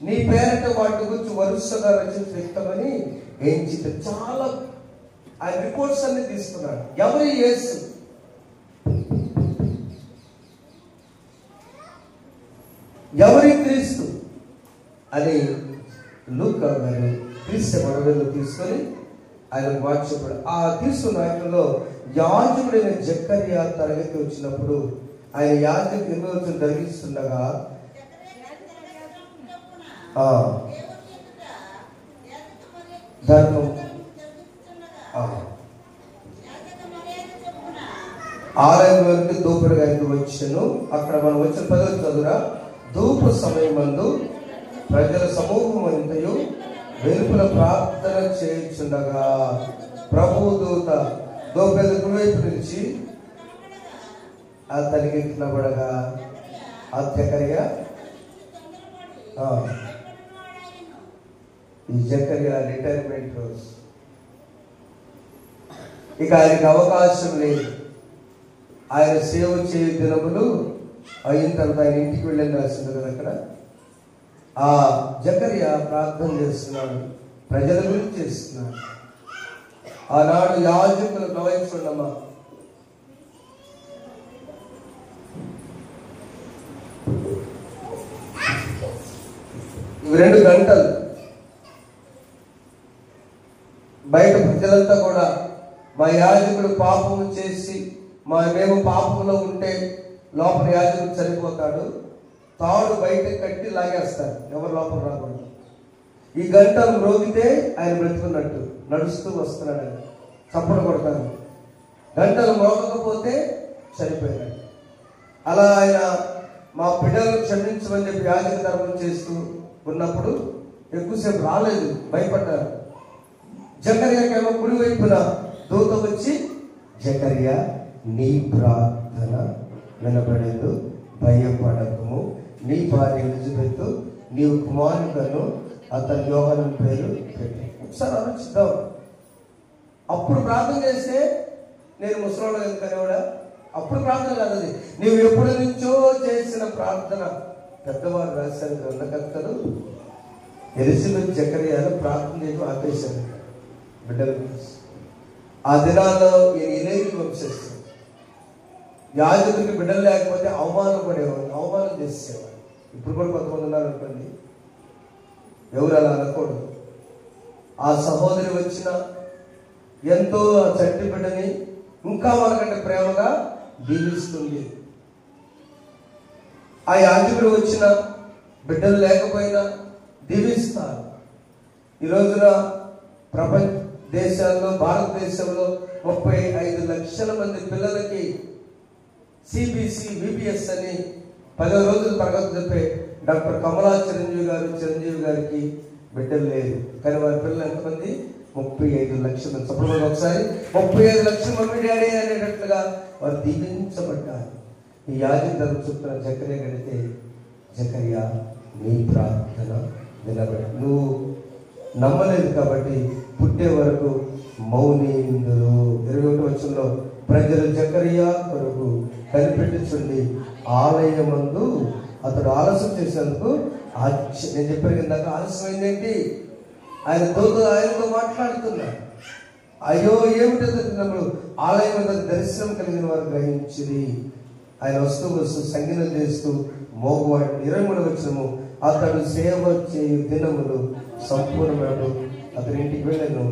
నీ పేరట వాటి గురించి వరుసగా రచించి వ్యక్తమని ఏంచి చాలా ఆ రిపోర్ట్స్ అన్ని తీసుకున్నాడు. ఎవరి యేసు? ఎవరి క్రీస్తు అని లూకా గారు క్రీస్తు మనవిలో తీసుకొని ఆయన వాక్యపడు. ఆ తీసుకున్న వాక్యంలో యాజకుడైన జకర్యా తరగతి వచ్చినప్పుడు ఆయన యాజకు నిర్వహించడం జరిగిస్తుండగా ధర్మం ఆలయం వరకు దూపుడుగా వచ్చాను. అక్కడ మనం వచ్చిన 10వ చదువురా, ధూపు సమయమందు ప్రజల సమూహం అంతయు వెలుపల ప్రార్థన చేయుచుండగా ప్రభువు దూత దోపెద కుడివైపు నుంచి అతనికి కనబడగా ఆ జకర్యా ఈ జకర్యా రిటైర్మెంట్ రోజు, ఇక ఆయనకి అవకాశం లేదు. ఆయన సేవ చేయు దినములు అయిన తర్వాత ఆయన ఇంటికి వెళ్ళని రాసింది కదా అక్కడ. ఆ జకర్యా ప్రార్థన చేస్తున్నాడు, ప్రజల గురించి చేస్తున్నాడు. ఆనాడు యాజకులు గమనించుకున్నామా, ఇవి 2 గంటలు బయట ప్రజలంతా కూడా మా యాజకుడు పాపము చేసి మేము పాపంలో ఉంటే లోపల యాజకుడు చనిపోతాడు, తాడు బయట కట్టి లాగేస్తారు, ఎవరు లోపల రాకూడదు. ఈ గంటలు మ్రోగితే ఆయన బ్రతుకున్నట్టు, నడుస్తూ వస్తున్నాడు, ఆయన చప్పట కొడతారు. గంటలు మ్రోగకపోతే చనిపోయినాడు. అలా ఆయన మా బిడ్డలను క్షమించమని చెప్పి యాజక ధర్మం చేస్తూ ఉన్నప్పుడు ఎక్కువసేపు రాలేదు, భయపడ్డారు. జకర్యాకేమో కుడి వైపున దూత వచ్చి, జకర్యా నీ ప్రార్థన వినబడేదు, భయపడకము, నీ భార్య ఎలిజబెత్ నీవు కుమారుడును అతని యోహాను పేరు పెట్టి. ఒకసారి ఆలోచిద్దాం. అప్పుడు ప్రార్థన చేస్తే నేను ముసలోడు ఎందుకనేవాడా? అప్పుడు ప్రార్థన కాదు అది, నీవు ఎప్పటి నుంచో చేసిన ప్రార్థన. పెద్దవారు రాశారు గ్రంథకర్తలు, ఎలిజబెత్ జకర్యాలు ప్రార్థన చేయడం ఆపేశారు బిడ్డల గురించి. ఆ దినాల్లో ఈయన ఇలేకి వంశస్థుడు. యాజకుడికి బిడ్డలు లేకపోతే అవమానం పడేవాడు, అవమానం చేసేవాడు. ఇప్పుడు కూడా కొంతమంది ఉన్నారు అనుకోండి, ఎవరు అలా అనకూడదు. ఆ సహోదరి వచ్చిన ఎంతో ఆ చంటి బిడ్డని ఇంకా మనకంటే ప్రేమగా దీవిస్తుంది. ఆ యాజకుడు వచ్చిన బిడ్డలు లేకపోయినా దీవిస్తారు. ఈ రోజున ప్రపంచ దేశాల్లో, భారతదేశంలో 35 లక్షల మంది పిల్లలకి సిబిసి విబిఎస్ అని 10 రోజుల తరగతి చెప్పే డాక్టర్ కమలా చిరంజీవి గారికి బిడ్డలు లేదు. కానీ వారి పిల్లలు ఎంతమంది? 35 లక్షల మంది. చెప్పడం ఒకసారి 35 లక్షల మమ్మీ డాడీ అనేటట్లుగా వారు దీవించబడ్డారు. ఈ యాజక ధర్మం చెప్తున్న జకర్యా గడితే, జకర్యా నీ ప్రార్థన వినబడి. నువ్వు నమ్మలేదు కాబట్టి పుట్టే వరకు మౌనీందులు. 21వ వచనంలో ప్రజలు జకర్యా కొరకు కనిపెట్టుచుండి ఆలయమందు అతడు ఆలస్యం చేసినందుకు నేను చెప్పాను ఇందాక, ఆలస్యమైందేంటి? ఆయనతో మాట్లాడుతున్నాడు. అయ్యో ఏమిటప్పుడు ఆలయం దర్శనం కలిగిన వారు గ్రహించింది. ఆయన వస్తూ సంగీతం చేస్తూ మోగువాడు. 23వ వచనము, అతడు సేవ చేయు దినములు సంపూర్ణమాడు, అతని ఇంటికి వెళ్ళను.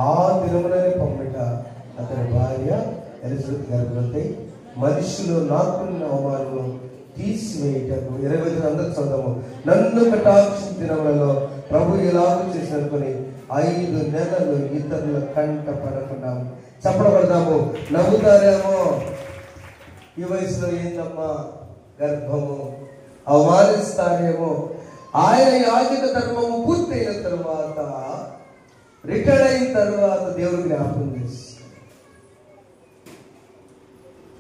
ఆ దినములనే పంపిట అతని భార్య ఎలిజబెత్ గర్భవతి. మనుషులు నాకున్న అవమానము తీసివేయటకు 25 అందరూ చదువు. నన్ను కటాక్ష దినములలో ప్రభు ఎలాగో చేసిననుకొని 5 నెలలు ఇతరుల కంట పడకుండా చెప్పబడదాము. నవ్వుతారేమో, ఈ వయసులో ఏందమ్మా గర్భము, అవమానిస్తారేమో. ఆయన యాజక ధర్మము పూర్తయిన తర్వాత, రిటైర్డ్ అయిన తర్వాత దేవుడు జ్ఞాపకం చేస్తాడు.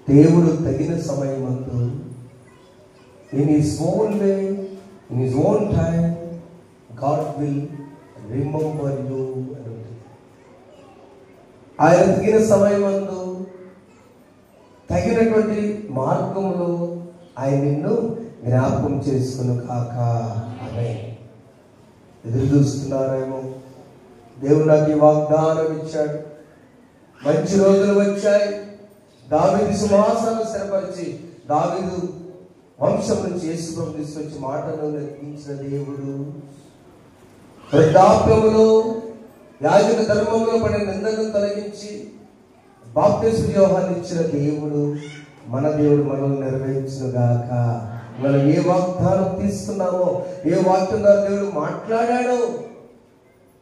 దేవుడు తగిన సమయమందు in his own way, in his own time, God will remember you. ఆయన తగిన సమయమందు తగినటువంటి మార్గంలో ఆయన నిన్ను జ్ఞాపకం చేసుకును కాక. ఆమేన్. ఎదురు చూస్తున్నారేమో, దేవుడు నాకు ఈ వాగ్దానం ఇచ్చాడు, మంచి రోజులు వచ్చాయి, దావీదు సింహాసనాన్ని స్థిరపరిచి దావీదు వంశం నుంచి యేసు ప్రభువు తీసుకొచ్చి మాటను నెగ్గించిన దేవుడు, వృద్ధాప్యములో యాజక ధర్మంలో పడిన నిందను తొలగించి బాప్తిస్మ యోహాన్ని ఇచ్చిన దేవుడు, మన దేవుడు మనల్ని నెరవేర్చును గాక. మనం ఏ వాగ్దానం తీసుకున్నామో, ఏ వాక్యం ద్వారా దేవుడు మాట్లాడాడో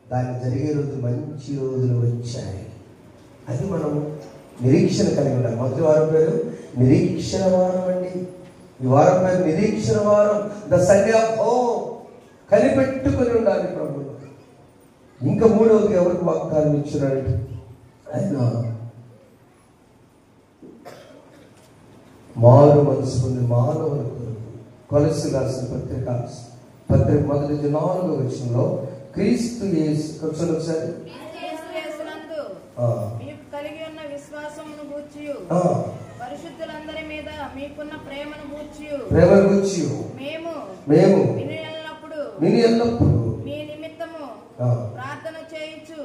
దాన్ని జరిగే రోజు మంచి రోజులు వచ్చాయి. అది మనం నిరీక్షణ కలిగి ఉండాలి. మొదటి వారం పేరు నిరీక్షణ వారం అండి. ఈ వారం పేరు నిరీక్షణ వారం, ద సండే ఆఫ్ హోప్. కనిపెట్టుకుని ఉండాలి ప్రభువు. ఇంకా మూడవది ఎవరికి వాగ్దానం ఇచ్చినాడు? ఆయన మారు మనసు పొంది మానవుల కొరకు. కొలస్సీ రాసిన పత్రిక మొదటి 4వ వచనంలో క్రీస్తు యేసు ఒకసారి కలిగి ఉన్న విశ్వాసమును గూర్చి పరిశుద్ధులందరి మీద మీకున్న ప్రేమను గూర్చి మేము విని ఎల్లప్పుడు మీ నిమిత్తము ప్రార్థన చేయించు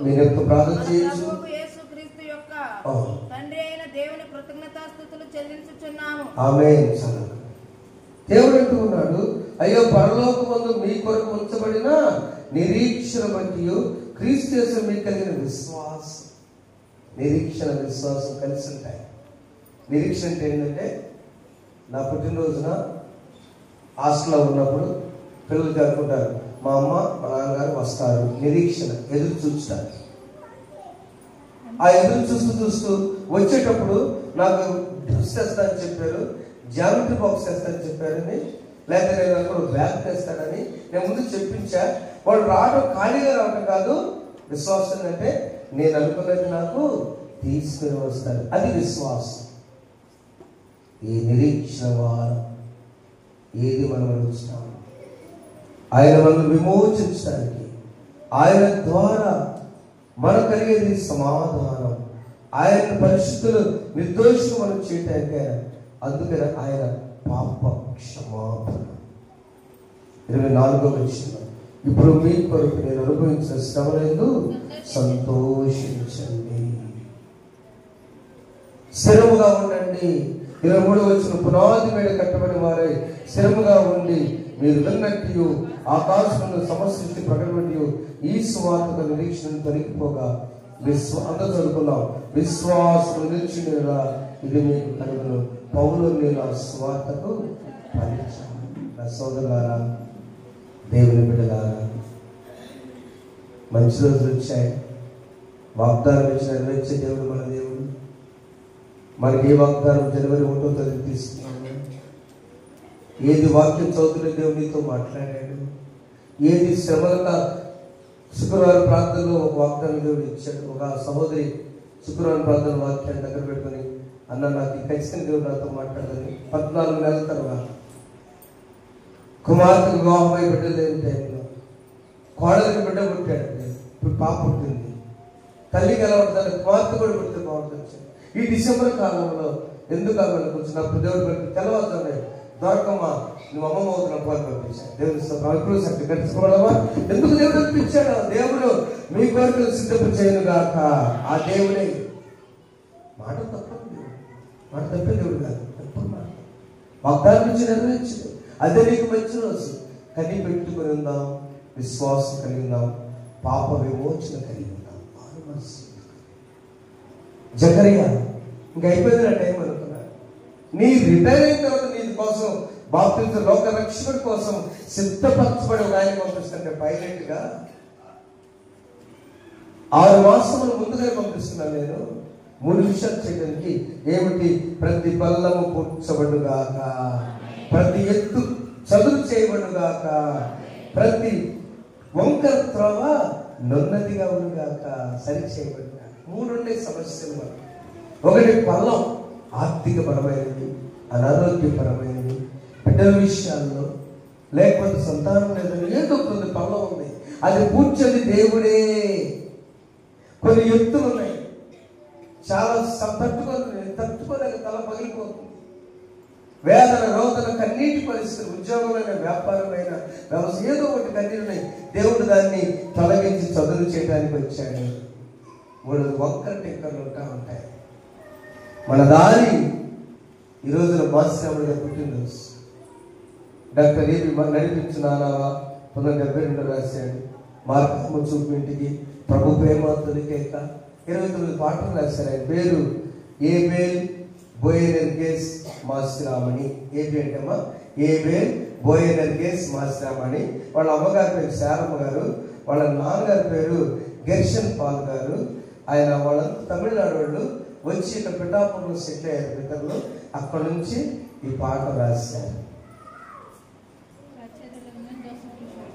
యేసుక్రీస్తు యొక్క తండ్రి అయిన దేవుని కృతజ్ఞతాస్తుతులు చెల్లించుచున్నాము. ఆమేన్. దేవుడు అంటూ ఉన్నాడు, అయ్యో పరలోకమందు మీ కొరకు ఉంచబడిన నిరీక్షణ బట్టి క్రీస్తు యేసు మీకు కలిగిన విశ్వాసం, నిరీక్షణ విశ్వాసం కలిసి ఉంటాయి. నిరీక్షణ అంటే ఏంటంటే, నా పుట్టినరోజున హాస్టల్లో ఉన్నప్పుడు పిల్లలు జరుపుకుంటారు, మా అమ్మ మా నాన్నగారు వస్తారు, నిరీక్షణ, ఎదురు చూస్తారు. ఆ ఎదురు చూస్తూ వచ్చేటప్పుడు నాకు డ్రెస్ తెస్తానని చెప్పారు, జామెట్రీ బాక్స్ తెస్తానని చెప్పారని, లేకపోతే నేను అక్కడ బ్యాగ్ తెస్తానని నేను ముందు చెప్పించా. వాళ్ళు రావడం ఖాళీగా రావడం కాదు, విశ్వాసం అంటే నేను అనుకున్నది నాకు తీసుకుని వస్తాను, అది విశ్వాసం. ఈ నిరీక్షణ వారం ఏది మనం అడుగుతున్నాము? ఆయన మనల్ని విమోచించడానికి, ఆయన ద్వారా మనకు కలిగేది సమాధానం, ఆయన పరిస్థితులు నిర్దోషం మనం చేయటానికి. అందుకని ఆయన పాప క్షమాపణ. 24వ వచనం, ఇప్పుడు మీ కొరకు నేను అనుభవించిన శ్రమలందు సంతోషించండి, స్థిరముగా ఉండండి. 23వ వచనం, పునాది మీద కట్టబడిన వారై స్థిరముగా ఉండి మీరు విన్నట్టు ఆకాశంలో సమస్య ప్రకటనట్టు ఈ స్వార్థ నిరీక్షణను తొలగిపోగా అందరూ చదువుకున్నాం, విశ్వాసం నిలిచినరా ఇది మీకు కలుగును. పౌలు నేను ఆ స్వార్థకు ఫలించాను. నా సోదరులారా, దేవుని బిడ్డలారా, మంచి రోజులు వచ్చాయి. వాగ్దానం ఇచ్చిన నెరవేర్చే దేవుడు మన దేవుడు. మనకి ఏ వాగ్దానం జనవరి 1వ తేదీ తీసుకున్నాము? ఏది వాక్యం చదువుతున్న దేవునితో మాట్లాడాడు? ఏది శ్రమలక శుక్రవారం ప్రార్థనలో ఒక వాగ్దానం దేవుడు ఇచ్చాడు. ఒక సహోదరి శుక్రవారం ప్రార్థన వాక్యాన్ని దగ్గర పెట్టుకుని, అన్న నాకు ఖచ్చితంగా దేవుడు నాతో మాట్లాడాలని 14 నెలల తర్వాత కుమార్తెకు వివాహమై బిడ్డలు లేని టైంలో కోడలికి బిడ్డ పుట్టాడు. ఇప్పుడు పాప పుట్టింది. తల్లికి ఎలా ఉంటుంది? కుమార్తె కూడా పుట్టితే బాగుంటుంది. ఈ డిసెంబర్ కాలంలో ఎందుకు ఆమెను కూర్చున్నప్పుడు దేవుడు పెట్టి తెల్లవారుతానే దొరకమ్మా నువ్వు అమ్మమ్మ అవుతున్న పాలు పంపించాడు. దేవుడు సర్టిఫికెట్ తీసుకోవడమా? ఎందుకు దేవుడు పంపించాడు? దేవుడు మీ కోరికలు సిద్ధపు చేయను గాక. ఆ దేవుడే మాట తప్పదు, మాట తప్పే దేవుడు కాదు, తప్పదు మాట. వాగ్దానం నుంచి నెరవేర్చదు. అదే నీకు మంచి రోజు. కని పెట్టుకుని ఉందాం, విశ్వాసం కలిగి ఉందాం, పాప విమోచన కలిగి ఉందాం. జకరియా ఇంకా అయిపోయింది నా టైం అనుకున్నాను. నీ రిటైర్ అయిన తర్వాత నీ కోసం బాప్తిజం లోక రక్షణ కోసం సిద్ధపరచబడి ఒక ఆయన పంపిస్తుంటే పైలట్ గా 6 మాసములు ముందుగా పంపిస్తున్నాను నేను. 3 విషయాలు చేయడానికి. ఏమిటి? ప్రతి పల్లము పూడ్చబడుగాక, ప్రతి ఎత్తు చదువు చేయబడుగాక, ప్రతి వంకర త్రోవ నున్నదిగా ఉండుగాక, సరి చేయబడుగాక. 3 ఉండే సమస్యలు. ఒకటి పల్లం, ఆర్థికపరమైనది, అనారోగ్యపరమైనది, బిడ్డల విషయాల్లో, లేకపోతే సంతానం లేదని ఏదో కొన్ని పల్లం ఉంది. అది పూడ్చేది దేవుడే. కొన్ని ఎత్తులు ఉన్నాయి, చాలా తట్టుకోలేక తల పగిలిపోతుంది. వేదన, రోదన, కన్నీటి పరిస్థితులు, ఉద్యోగమైన, వ్యాపారమైన, వ్యవసాయం, ఏదో ఒకటి కన్నీరున్నాయి. దేవుడు దాన్ని తొలగించి చదువు చేయడానికి వచ్చాడు. 3 వంకర టిక్కర్లు ఉంటాయి. మన దారి ఈ రోజున మాసిరాముడిగా పుట్టినరోజు. డాక్టర్ ఏబి నడిపించిన 1972 రాశాడు. మార్గము చూపు ఇంటికి, ప్రభు ప్రేమ తొలికేక, 29 పాటలు రాశారు. ఆయన పేరు ఏబేల్ బోయెనెర్గేస్ మాసిరామణి. ఏబి అంటే అమ్మా ఏబేల్ బోయెనెర్గేస్ మాసిరామణి. వాళ్ళ అమ్మగారి పేరు శారమ్మ గారు, వాళ్ళ నాన్నగారి పేరు గెర్షన్ పాల్ గారు. ఆయన వాళ్ళంతా తమిళనాడు వాళ్ళు వచ్చి ఇక్కడ పిఠాపురంలో సెటిల్ అయ్యారు. పితరులు అక్కడ నుంచి ఈ పాట రాశారు.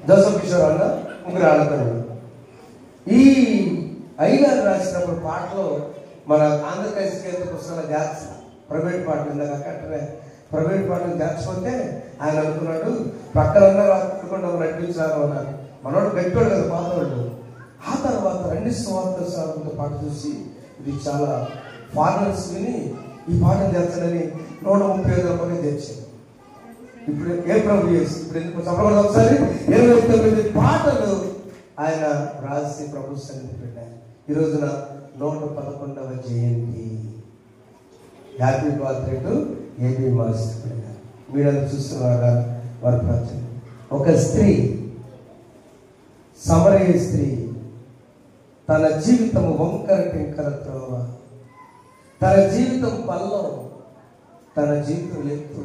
జోసఫ్ కిషోర్ అన్న ముగ్గురు ఆడతారు. ఈ అయ్యగారు రాసినప్పుడు పాటలో మన ఆంధ్రప్రదేశ్ కేంద్ర పుస్తకాల జాగ్రత్త ప్రైవేట్ పాటలు ఇందాక కట్టలే ప్రైవేట్ పాటలు జాగ్రత్తపోతే ఆయన అనుకున్నాడు పక్కన రాకుండా నడిపించారు అన్నారు. మనోడు గట్టివాడు కదా పాతవాడు. ఆ తర్వాత 2 సంవత్సరాలతో పాట చూసి ఇది చాలా ఫారినర్స్ విని ఈ పాట చేస్తాడని 135 రూపాయలు తెచ్చాడు. ఇప్పుడు ఏ ప్రభు చేసి ఇప్పుడు ఎందుకు చెప్పకూడదు? ఒకసారి 29 పాటలు ఆయన రాసి ప్రభు సన్నిధి పెట్టారు. ఈ రోజున 111వ జయంతి. Happy birthday to AB master గారు. మీరంతా చూస్తున్నారా వారి ప్రచన? ఒక స్త్రీ, సమరయ స్త్రీ, తన జీవితం వంకర టింకర త్రోవ, తన జీవితం పల్లం, తన జీవితం ఎత్తు.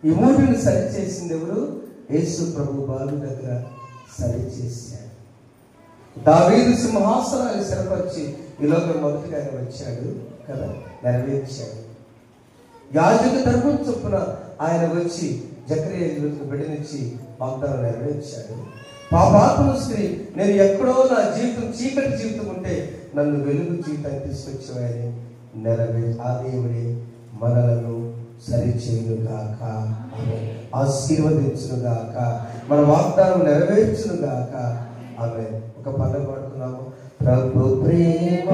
ఈ మూటిని సరిచేసింది ఎవరు? యేసు ప్రభు బావి దగ్గర సరిచేశాడు. దావీదు సింహాసనాన్ని స్థిరపరిచి ఈ లోకం మొదటిగా ఆయన వచ్చాడు కదా, నెరవేర్చాడు. యాజక ధర్మం చొప్పున ఆయన వచ్చి జకరియా బిడ్డనిచ్చి వాగ్దానం నెరవేర్చాడు. పాపాత్మ స్త్రీ, నేను ఎక్కడో నా జీవితం చీకటి జీవితం ఉంటే నన్ను వెలుగు జీవితాన్ని తీసుకొచ్చేవాయని ఆ దేవుడే మనలను సరిచేయును గాక, ఆశీర్వదించును గాక, మన వాగ్దానం నెరవేర్చును గాక. ఆమె ఒక పద పడుతున్నాము. ప్రభు ప్రేమ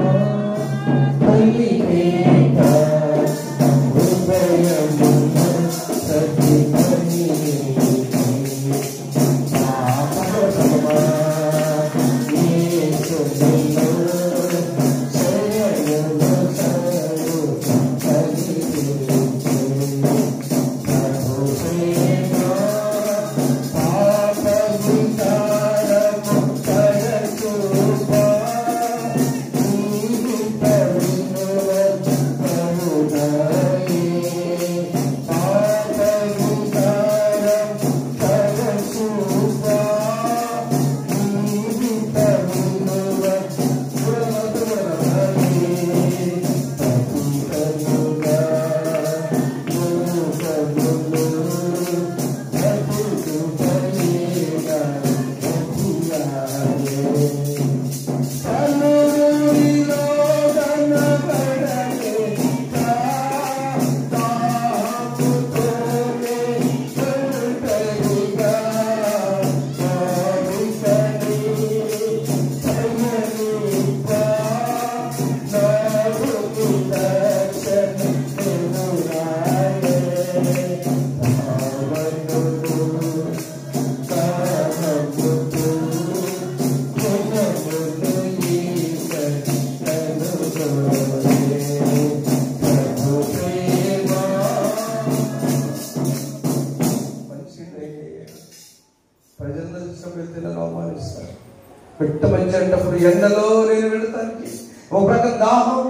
పెట్టమంచేటప్పుడు ఎండలో నేను వెళతానికి ఒక ప్రకారం దాహం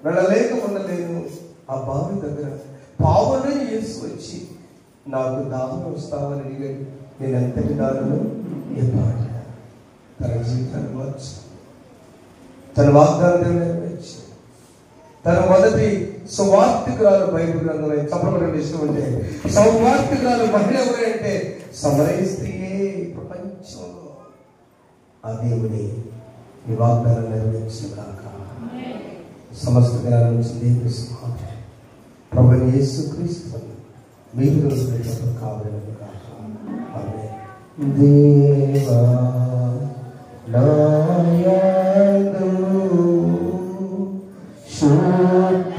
వెళ్ళలేక ఉండలేను. ఆ బావి దగ్గర పావులని యేసు వచ్చి నాకు దాహం వస్తామని అడిగాడు. నేను ఎంతటి దారును ఎప్పుడు తన జీవితాన్ని మార్చి తన వాగ్దానం నెరవేర్చి తన మొదటి సువార్తికురాలు బైబిల్ గ్రంథంలో చెప్పబడిన ఇష్టం అంటే సువార్తికురాలు మహిళ ఎవరంటే సమరయ స్త్రీయే. ప్రపంచంలో ఆ దేవుడే ఈ వాగ్దానం నెరవేర్చిన కాక సమస్త జ్ఞానం నుంచి దేవుని ప్రభు యేసుక్రీస్తు మీరు కావాలని కాక. ఆమేన్. దేవా నాయందు శుద్ధ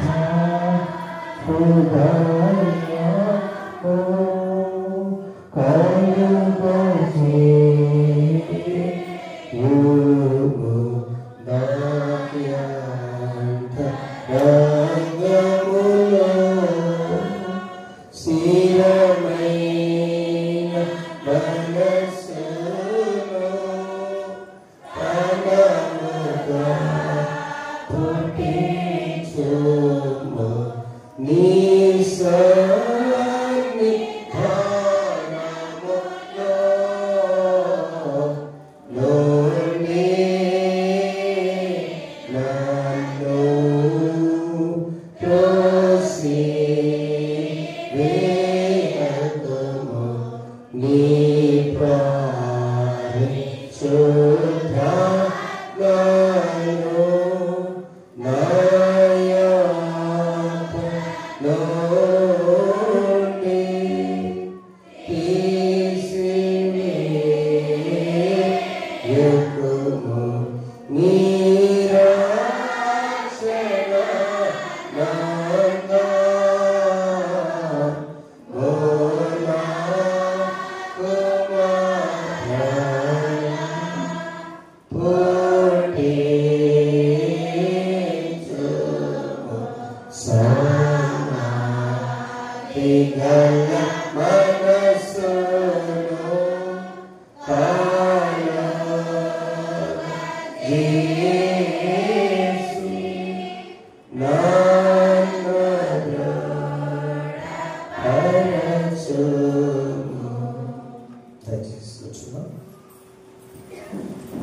తీసుకొచ్చున్నాం.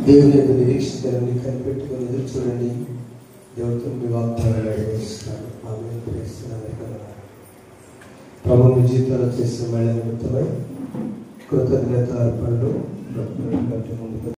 దేవుని యొక్క నిరీక్షితులని కనిపెట్టుకుని ఎదురు చూడండి. దేవుడితో మీ వాగ్దానాలు నెరవేరుస్తారు. ఆమె ప్రభు మీ జీవితంలో చేసిన మళ్ళీ నిమిత్తమై కృతజ్ఞత అర్పణలు ముందుకు